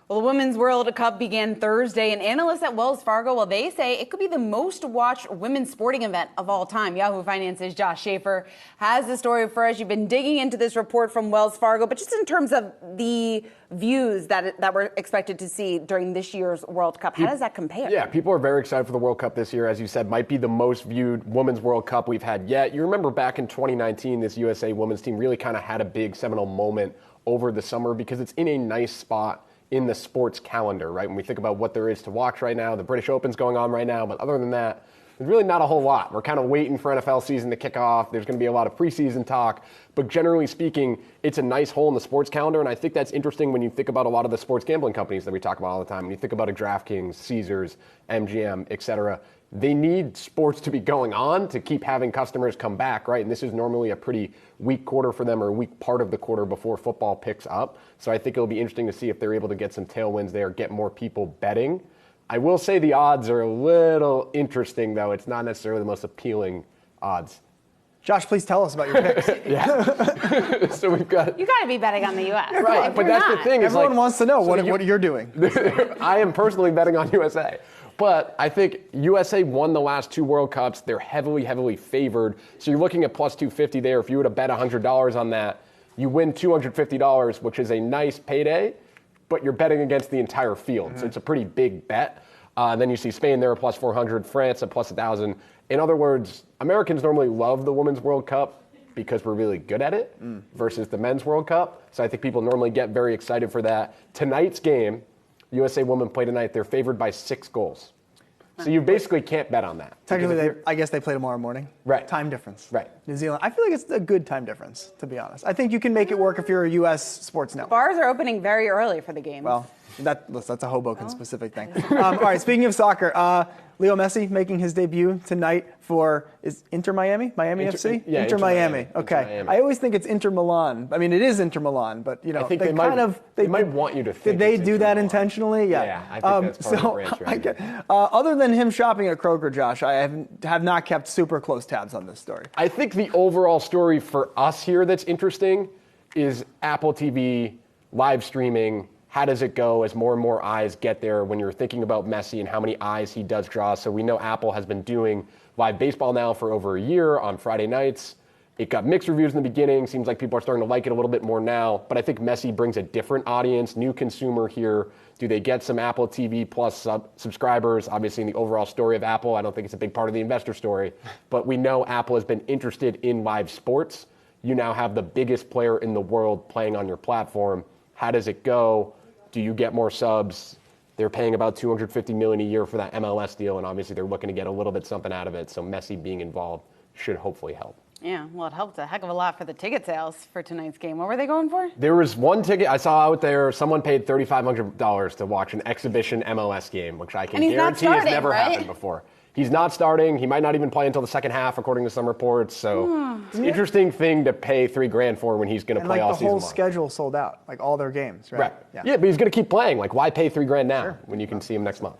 Well, the Women's World Cup began Thursday, and analysts at Wells Fargo, well, they say it could be the most watched women's sporting event of all time. Yahoo Finance's Josh Schafer has the story for us. You've been digging into this report from Wells Fargo, but just in terms of the views that we're expected to see during this year's World Cup, how does that compare? Yeah, people are very excited for the World Cup this year. As you said, might be the most viewed Women's World Cup we've had yet. You remember back in 2019, this USA women's team really kind of had a big seminal moment over the summer because it's in a nice spot in the sports calendar, right? When we think about what there is to watch right now, the British Open's going on right now, but other than that, there's really not a whole lot. We're kind of waiting for NFL season to kick off. There's going to be a lot of preseason talk, but generally speaking, it's a nice hole in the sports calendar, and I think that's interesting when you think about a lot of the sports gambling companies that we talk about all the time. When you think about a DraftKings, Caesars, MGM, et cetera, they need sports to be going on to keep having customers come back, right? And this is normally a pretty weak quarter for them, or a weak part of the quarter before football picks up. So I think it'll be interesting to see if they're able to get some tailwinds there, get more people betting. I will say the odds are a little interesting, though. It's not necessarily the most appealing odds. Josh, please tell us about your picks. Yeah. So we've got... You got to be betting on the U.S. Yeah, right, but that's the thing. Everyone wants to know what you're doing. I am personally betting on USA. But I think USA won the last two World Cups. They're heavily, heavily favored. So you're looking at plus 250 there. If you were to bet $100 on that, you win $250, which is a nice payday, but you're betting against the entire field. Mm-hmm. So it's a pretty big bet. Then you see Spain there at plus 400, France at plus 1,000. In other words, Americans normally love the Women's World Cup because we're really good at it versus the Men's World Cup. So I think people normally get very excited for that. Tonight's game, USA women play tonight. They're favored by 6 goals. So you basically can't bet on that. Technically, I guess they play tomorrow morning. Right. Time difference. Right. New Zealand. I feel like it's a good time difference, to be honest. I think you can make it work if you're a U.S. sports network. Bars are opening very early for the game. Well, that's a Hoboken-specific thing. All right, speaking of soccer, Leo Messi making his debut tonight for, is Inter Miami? Miami FC? Yeah, Inter Miami. Miami. Okay. Inter Miami. I always think it's Inter Milan. I mean, it is Inter Milan, but, you know, I think they might want you to think. Did they it's do Inter that Milan. intentionally? Yeah, I think that's part of the brand strategy. Other than him shopping at Kroger, Josh, I have not kept super close tabs on this story. I think the overall story for us here that's interesting is Apple TV, live streaming. How does it go as more and more eyes get there when you're thinking about Messi and how many eyes he does draw? So we know Apple has been doing live baseball now for over a year on Friday nights. It got mixed reviews in the beginning. Seems like people are starting to like it a little bit more now. But I think Messi brings a different audience, new consumer here. Do they get some Apple TV Plus subscribers? Obviously, in the overall story of Apple, I don't think it's a big part of the investor story. But we know Apple has been interested in live sports. You now have the biggest player in the world playing on your platform. How does it go? Do you get more subs? They're paying about $250 million a year for that MLS deal, and obviously they're looking to get a little bit something out of it. So Messi being involved should hopefully help. Yeah, well, it helped a heck of a lot for the ticket sales for tonight's game. What were they going for? There was one ticket I saw out there. Someone paid $3,500 to watch an exhibition MLS game, which I can guarantee has never happened before. He's not starting. He might not even play until the second half, according to some reports. So it's an interesting thing to pay $3,000 for when he's going to play all season long. The whole schedule sold out, like all their games, right? Yeah, but he's going to keep playing. Like, why pay $3,000 now when you can see him next month?